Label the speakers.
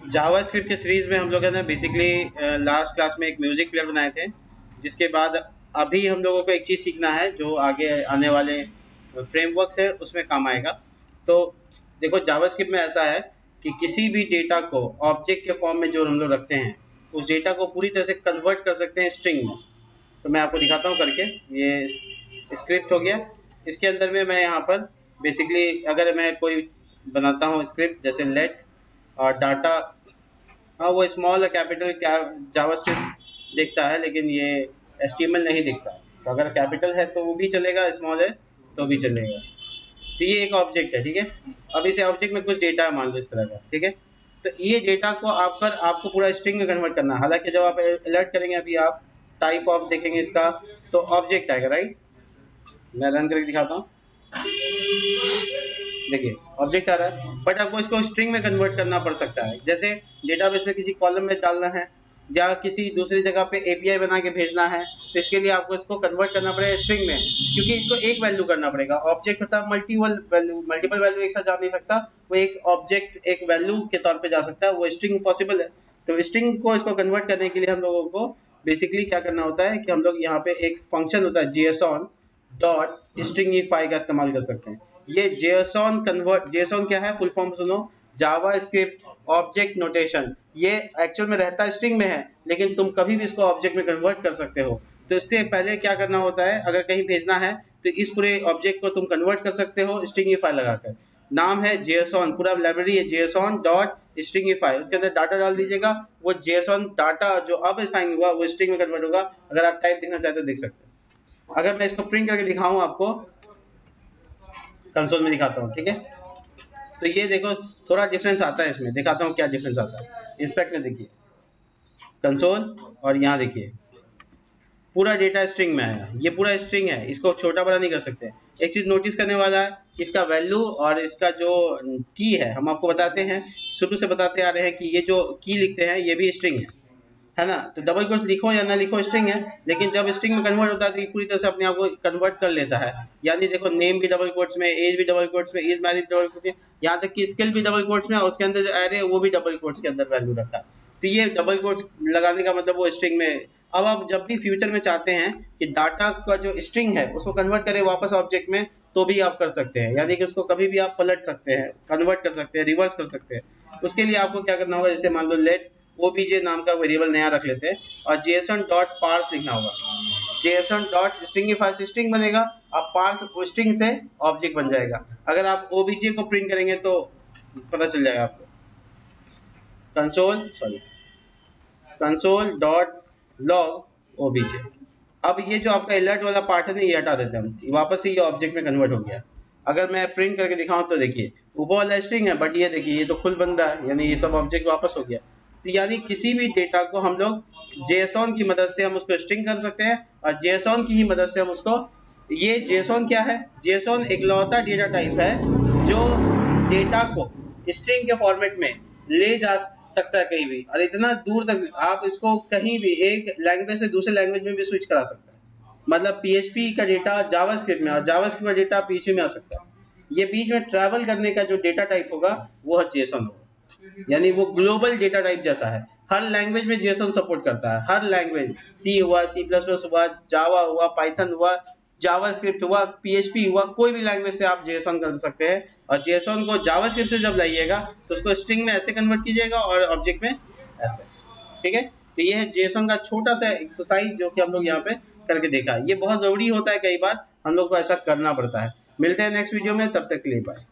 Speaker 1: JavaScript के series में हम लोगों ने बेसिकली लास्ट क्लास में एक म्यूजिक प्लेयर बनाए थे, जिसके बाद अभी हम लोगों को एक चीज़ सीखना है जो आगे आने वाले फ्रेमवर्क है उसमें काम आएगा। तो देखो जावास्क्रिप्ट में ऐसा है कि किसी भी डेटा को ऑब्जेक्ट के फॉर्म में जो हम लोग रखते हैं उस डेटा को पूरी तरह से कन्वर्ट कर सकते हैं स्ट्रिंग में। तो मैं आपको दिखाता हूँ करके। ये स्क्रिप्ट हो गया, इसके अंदर में मैं यहाँ पर बेसिकली अगर मैं कोई बनाता हूँ स्क्रिप्ट जैसे लेट और डाटा, हाँ वो स्मॉल और कैपिटल क्या जावास्क्रिप्ट देखता है लेकिन ये एचटीएमएल नहीं दिखता। तो अगर कैपिटल है तो वो भी चलेगा, स्मॉल है तो भी चलेगा। तो ये एक ऑब्जेक्ट है, ठीक है। अब इस ऑब्जेक्ट में कुछ डेटा है मान लो इस तरह का, ठीक है। तो ये डेटा को आपको पूरा स्ट्रिंग में कन्वर्ट करना है। हालांकि जब आप अलर्ट करेंगे अभी आप टाइप ऑफ देखेंगे इसका तो ऑब्जेक्ट आएगा, राइट। मैं रन करके दिखाता हूँ, देखिए ऑब्जेक्ट आ रहा है, बट आपको इसको स्ट्रिंग में कन्वर्ट करना पड़ सकता है। जैसे डेटाबेस में किसी कॉलम में डालना है या किसी दूसरी जगह पे एपीआई बना के भेजना है, तो इसके लिए आपको इसको कन्वर्ट करना पड़ेगा स्ट्रिंग में, क्योंकि इसको एक वैल्यू करना पड़ेगा। ऑब्जेक्ट होता है मल्टीपल वैल्यू एक साथ जा नहीं सकता, वो एक ऑब्जेक्ट एक वैल्यू के तौर पे जा सकता है, वो स्ट्रिंग पॉसिबल है। तो स्ट्रिंग को इसको कन्वर्ट करने के लिए हम लोगों को बेसिकली क्या करना होता है कि हम लोग यहाँ पे एक फंक्शन होता है JSON डॉट स्ट्रिंगीफाई का इस्तेमाल कर सकते हैं। ये JSON कन्वर्ट, JSON क्या है फुल फॉर्म सुनो, जावास्क्रिप्ट ऑब्जेक्ट नोटेशन। ये एक्चुअल में रहता स्ट्रिंग में है लेकिन तुम कभी भी इसको ऑब्जेक्ट में कन्वर्ट कर सकते हो। तो इससे पहले क्या करना होता है, अगर कहीं भेजना है तो इस पूरे ऑब्जेक्ट को तुम कन्वर्ट कर सकते हो स्ट्रिंगीफाई लगाकर। नाम है JSON, पूरा लाइब्रेरी है JSON डॉट स्ट्रिंगीफाई, उसके अंदर डाटा डाल दीजिएगा। वो JSON डाटा जो अब असाइन हुआ वो स्ट्रिंग में कन्वर्ट होगा। अगर आप टाइप देखना चाहते हो देख सकते हैं। अगर मैं इसको प्रिंट करके दिखाऊं आपको, कंसोल में दिखाता हूँ, ठीक है। तो ये देखो थोड़ा डिफरेंस आता है इसमें, दिखाता हूँ क्या डिफरेंस आता है। इंस्पेक्ट में देखिए कंसोल, और यहाँ देखिए पूरा डेटा स्ट्रिंग में आया। ये पूरा स्ट्रिंग है, इसको छोटा बड़ा नहीं कर सकते। एक चीज नोटिस करने वाला है, इसका वैल्यू और इसका जो की है, हम आपको बताते हैं शुरू से बताते आ रहे हैं कि ये जो की लिखते हैं ये भी स्ट्रिंग है ना। तो डबल कोट्स लिखो या ना लिखो स्ट्रिंग है, लेकिन जब स्ट्रिंग में कन्वर्ट होता है तो ये पूरी तरह से अपने आप को कन्वर्ट कर लेता है। यानी देखो नेम भी डबल कोट्स में, एज भी डबल कोट्स में, इज मैरिड डबल कोट्स में, यहाँ तक कि स्किल भी डबल कोट्स में, और उसके अंदर जो एरे है वो भी डबल कोट्स के अंदर वैल्यू रखा है। तो ये डबल कोट्स लगाने का मतलब वो स्ट्रिंग में। अब आप जब भी फ्यूचर में चाहते हैं कि डाटा का जो स्ट्रिंग है उसको कन्वर्ट करें वापस ऑब्जेक्ट में, तो भी आप कर सकते हैं। यानी कि उसको कभी भी आप पलट सकते हैं, कन्वर्ट कर सकते हैं, रिवर्स कर सकते हैं। उसके लिए आपको क्या करना होगा, जैसे मान लो लेट obj नाम का वेरिएबल नया रख लेते हैं और json डॉट पार्स लिखना होगा। json डॉट स्ट्रिंगीफाई से स्ट्रिंग बनेगा, अब पार्स स्ट्रिंग से ऑब्जेक्ट बन जाएगा। अगर आप obj को प्रिंट करेंगे तो पता चल जाएगा आपको, कंसोल डॉट लॉग obj। अब ये जो आपका अलर्ट वाला पार्ट है ना ये हटा देते हैं हम, वापस से ये ऑब्जेक्ट में कन्वर्ट हो गया। अगर मैं प्रिंट करके दिखाऊं तो देखिए ऊपर वाला स्ट्रिंग है बट ये देखिए ये तो खुद बन रहा है, यानी ये सब ऑब्जेक्ट वापस हो गया। तो यानी किसी भी डेटा को हम लोग JSON की मदद से हम उसको स्ट्रिंग कर सकते हैं, और JSON की ही मदद से हम उसको, ये JSON क्या है, JSON इकलौता डेटा टाइप है जो डेटा को स्ट्रिंग के फॉर्मेट में ले जा सकता है कहीं भी, और इतना दूर तक आप इसको कहीं भी एक लैंग्वेज से दूसरे लैंग्वेज में भी स्विच करा सकते हैं। मतलब PHP का डेटा जावास्क्रिप्ट में और जावास्क्रिप्ट का डेटा PHP में आ सकता है। ये बीच में ट्रैवल करने का जो डेटा टाइप होगा वो है JSON होगा, यानी वो ग्लोबल डेटा टाइप जैसा है। हर लैंग्वेज में JSON सपोर्ट करता है, हर लैंग्वेज, C हुआ, C++ हुआ, जावा हुआ, पाइथन हुआ, जावास्क्रिप्ट हुआ, PHP हुआ, कोई भी लैंग्वेज से आप JSON कर सकते हैं। और JSON को जावास्क्रिप्ट से जब लाइएगा तो उसको स्ट्रिंग में ऐसे कन्वर्ट कीजिएगा और ऑब्जेक्ट में ऐसे, ठीक है। तो ये है JSON का छोटा सा एक्सरसाइज जो कि हम लोग यहाँ पे करके देखा है। ये बहुत जरूरी होता है, कई बार हम लोग को ऐसा करना पड़ता है। मिलते हैं नेक्स्ट वीडियो में, तब तक के लिए बाय।